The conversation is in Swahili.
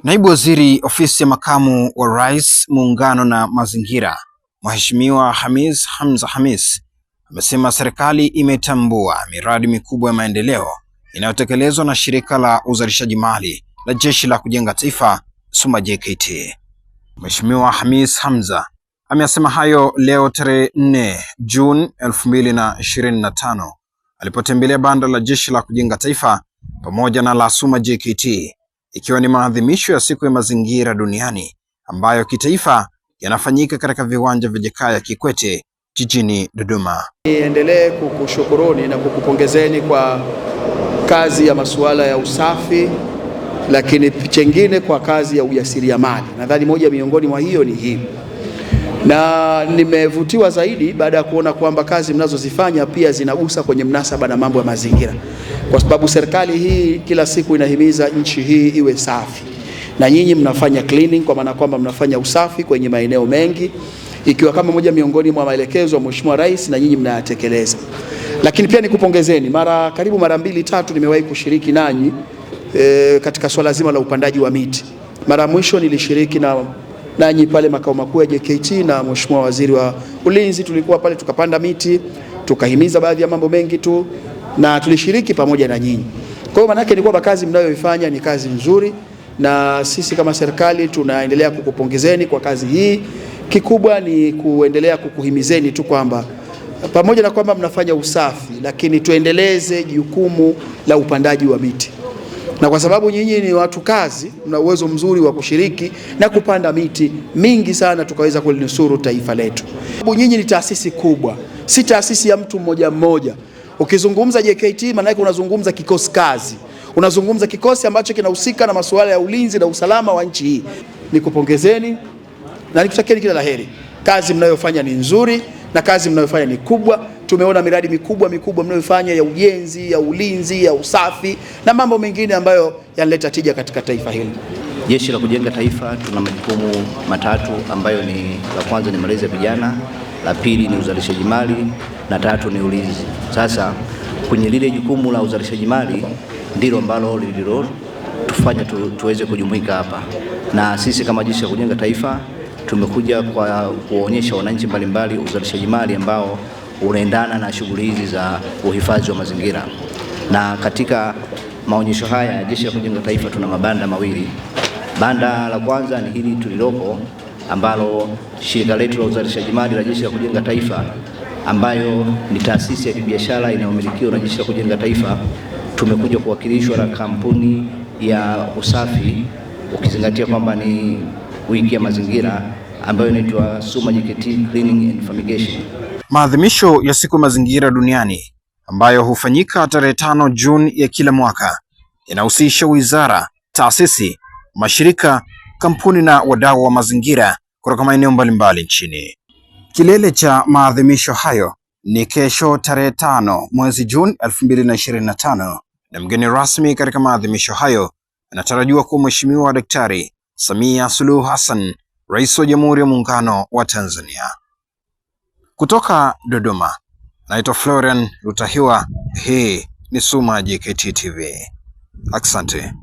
Naibu Waziri Ofisi ya Makamu wa Rais, Muungano na Mazingira, Mheshimiwa Hamis Hamza Hamis amesema serikali imetambua miradi mikubwa ya maendeleo inayotekelezwa na Shirika la Uzalishaji Mali la Jeshi la Kujenga Taifa SUMA JKT. Mheshimiwa Hamis Hamza amesema hayo leo tarehe 4 Juni 2025 alipotembelea banda la Jeshi la Kujenga Taifa pamoja na la SUMA JKT, ikiwa ni maadhimisho ya siku ya mazingira duniani ambayo kitaifa yanafanyika katika viwanja vya Jakaya Kikwete jijini Dodoma. Niendelee kukushukuruni na kukupongezeni kwa kazi ya masuala ya usafi, lakini chengine kwa kazi ya ujasiriamali. Nadhani moja miongoni mwa hiyo ni hii, na nimevutiwa zaidi baada ya kuona kwamba kazi mnazozifanya pia zinagusa kwenye mnasaba na mambo ya mazingira, kwa sababu serikali hii kila siku inahimiza nchi hii iwe safi, na nyinyi mnafanya cleaning, kwa maana kwamba mnafanya usafi kwenye maeneo mengi, ikiwa kama moja miongoni mwa maelekezo ya Mheshimiwa Rais, na nyinyi mnayatekeleza. Lakini pia nikupongezeni, karibu mara 2-3 nimewahi kushiriki nanyi katika swala zima la upandaji wa miti. Mara mwisho nilishiriki nanyi pale makao makuu ya JKT na Mheshimiwa Waziri wa Ulinzi, tulikuwa pale tukapanda miti, tukahimiza baadhi ya mambo mengi tu, na tulishiriki pamoja na nyinyi. Kwa hiyo maana yake ni kwamba kazi mnayoifanya ni kazi nzuri, na sisi kama serikali tunaendelea kukupongezeni kwa kazi hii. Kikubwa ni kuendelea kukuhimizeni tu kwamba pamoja na kwamba mnafanya usafi, lakini tuendeleze jukumu la upandaji wa miti, na kwa sababu nyinyi ni watu kazi, mna uwezo mzuri wa kushiriki na kupanda miti mingi sana, tukaweza kulinusuru taifa letu. Nyinyi ni taasisi kubwa, si taasisi ya mtu mmoja mmoja. Ukizungumza JKT maana yake unazungumza kikosi kazi, unazungumza kikosi ambacho kinahusika na masuala ya ulinzi na usalama wa nchi hii. Nikupongezeni na nikutakieni kila laheri. Kazi mnayofanya ni nzuri na kazi mnayofanya ni kubwa. Tumeona miradi mikubwa mnayofanya ya ujenzi, ya ulinzi, ya usafi na mambo mengine ambayo yanaleta tija katika taifa hili. Jeshi la Kujenga Taifa tuna majukumu matatu ambayo ni la kwanza ni malezi ya vijana, la pili ni uzalishaji mali, na tatu ni ulinzi. Sasa kwenye lile jukumu la uzalishaji mali ndilo ambalo lililotufanya tuweze kujumuika hapa, na sisi kama Jeshi la Kujenga Taifa tumekuja kwa kuonyesha wananchi mbalimbali uzalishaji mali ambao unaendana na shughuli hizi za uhifadhi wa mazingira. Na katika maonyesho haya Jeshi la Kujenga Taifa tuna mabanda mawili. Banda la kwanza ni hili tulilopo, ambalo shirika letu la uzalishaji mali la Jeshi la Kujenga Taifa, ambayo ni taasisi ya kibiashara inayomilikiwa na Jeshi la Kujenga Taifa, tumekuja kuwakilishwa na kampuni ya usafi, ukizingatia kwamba ni wiki ya mazingira ambayo inaitwa SUMA JKT Cleaning and Fumigation. Maadhimisho ya siku ya mazingira duniani ambayo hufanyika tarehe 5 Juni ya kila mwaka inahusisha wizara, taasisi, mashirika, kampuni na wadau wa mazingira kutoka maeneo mbalimbali nchini. Kilele cha maadhimisho hayo ni kesho tarehe 5 mwezi Juni 2025, na mgeni rasmi katika maadhimisho hayo anatarajiwa kuwa Mheshimiwa Daktari Samia Suluhu Hassan, Rais wa Jamhuri ya Muungano wa Tanzania. Kutoka Dodoma, naitwa Florian Lutahiwa. Hii ni SUMA JKT TV. Asante.